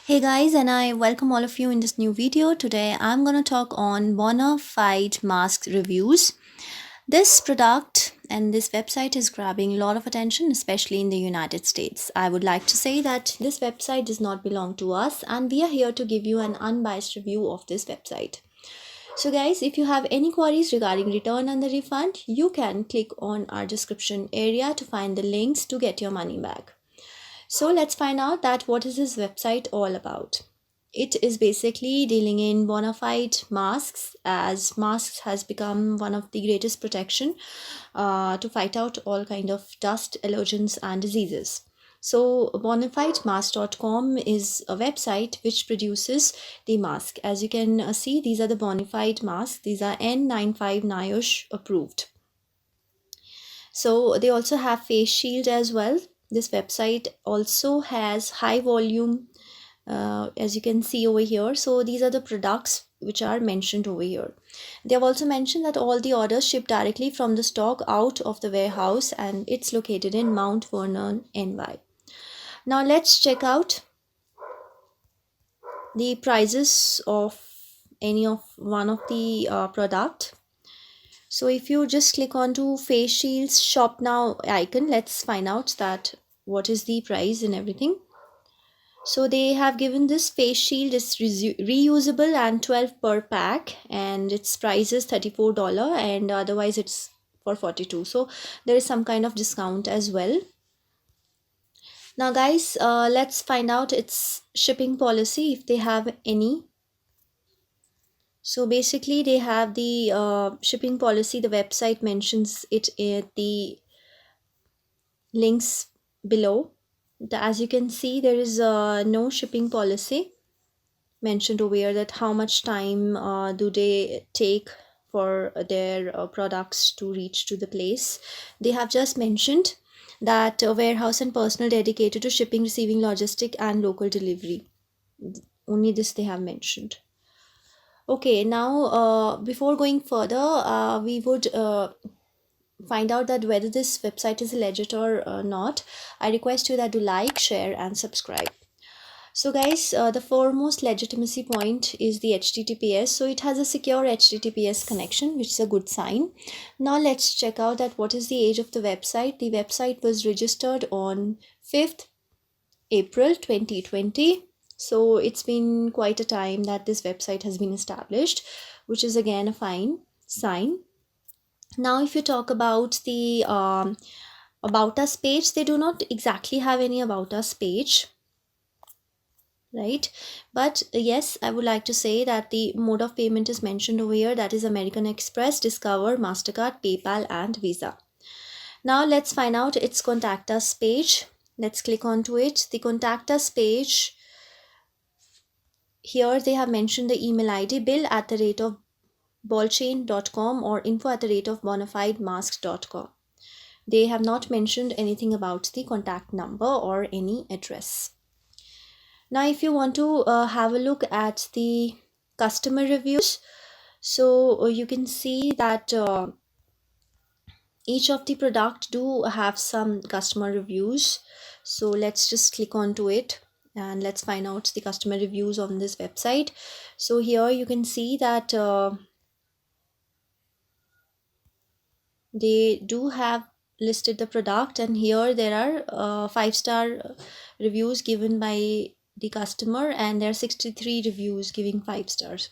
Hey guys, and I welcome all of you in this new video. Today I'm gonna talk on Bonafide mask reviews. This product and this website is grabbing a lot of attention, especially in the United States. I would like to say that this website does not belong to us, and we are here to give you an unbiased review of this website. So guys, if you have any queries regarding return and the refund, you can click on our description area to find the links to get your money back. So let's find out that what is this website all about. It is basically dealing in bona fide masks, as masks has become one of the greatest protection to fight out all kind of dust, allergens and diseases. So bonafidemask.com is a website which produces the mask. As you can see, these are the bonafide masks. These are N95 NIOSH approved. So they also have face shield as well. This website also has high volume, as you can see over here. So these are the products which are mentioned over here. They have also mentioned that all the orders ship directly from the stock out of the warehouse, and it's located in Mount Vernon, NY. Now let's check out the prices of any of one of the product. So if you just click onto face shields shop now icon, let's find out that what is the price and everything. So they have given this face shield is reusable and 12 per pack, and its price is $34, and otherwise it's for 42. So there is some kind of discount as well. Now guys, let's find out its shipping policy if they have any. So basically they have the shipping policy. The website mentions it in the links below. As you can see, there is no shipping policy mentioned over here, that how much time do they take for their products to reach to the place. They have just mentioned that a warehouse and personnel dedicated to shipping, receiving, logistic and local delivery. Only this they have mentioned. Okay, now before going further, we would find out that whether this website is legit or not. I request you that to like, share and subscribe. So guys, the foremost legitimacy point is the HTTPS. So it has a secure HTTPS connection, which is a good sign. Now let's check out that what is the age of the website. The website was registered on 5th April 2020. So it's been quite a time that this website has been established, which is again a fine sign. Now if you talk about the about us page, they do not exactly have any about us page, right? But yes, I would like to say that the mode of payment is mentioned over here, that is American Express, Discover, Mastercard, PayPal and Visa. Now let's find out its contact us page. Let's click onto it. The contact us page, here they have mentioned the email ID bill@rate of ballchain.com or info@rate of bonafidemask.com. They have not mentioned anything about the contact number or any address. Now if you want to have a look at the customer reviews, so you can see that each of the product do have some customer reviews. So let's just click onto it and let's find out the customer reviews on this website. So here you can see that they do have listed the product, and here there are 5-star reviews given by the customer, and there are 63 reviews giving 5 stars.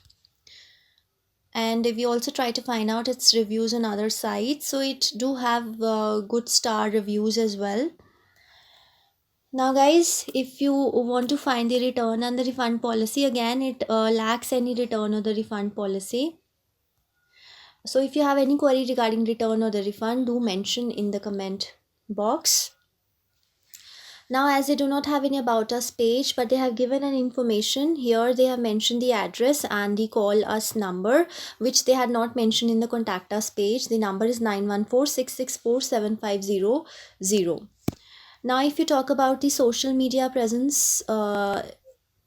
And we also try to find out its reviews on other sites, so it do have good star reviews as well. Now guys, if you want to find the return and the refund policy, again it lacks any return or the refund policy. So if you have any query regarding return or the refund, do mention in the comment box. Now as they do not have any about us page, but they have given an information here. They have mentioned the address and the call us number, which they had not mentioned in the contact us page. The number is 914-664-7500. Now if you talk about the social media presence,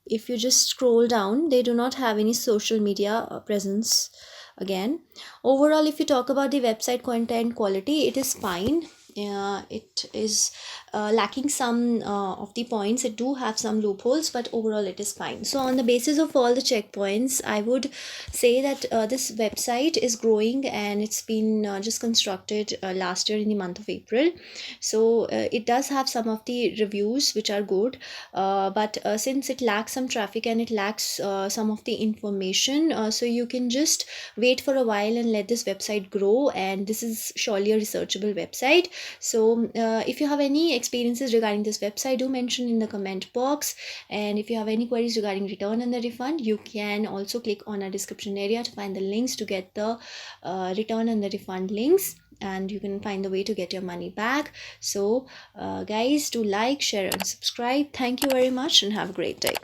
if you just scroll down, they do not have any social media presence again. Overall, if you talk about the website content quality, it is fine. it is lacking some of the points. It do have some loopholes, but overall it is fine. So on the basis of all the checkpoints, I would say that this website is growing, and it's been just constructed last year in the month of April. So it does have some of the reviews which are good, but since it lacks some traffic and it lacks some of the information, so you can just wait for a while and let this website grow, and this is surely a researchable website. So if you have any experiences regarding this website, do mention in the comment box. And if you have any queries regarding return and the refund, you can also click on our description area to find the links to get the return and the refund links, and you can find the way to get your money back. So guys, do like, share and subscribe. Thank you very much and have a great day.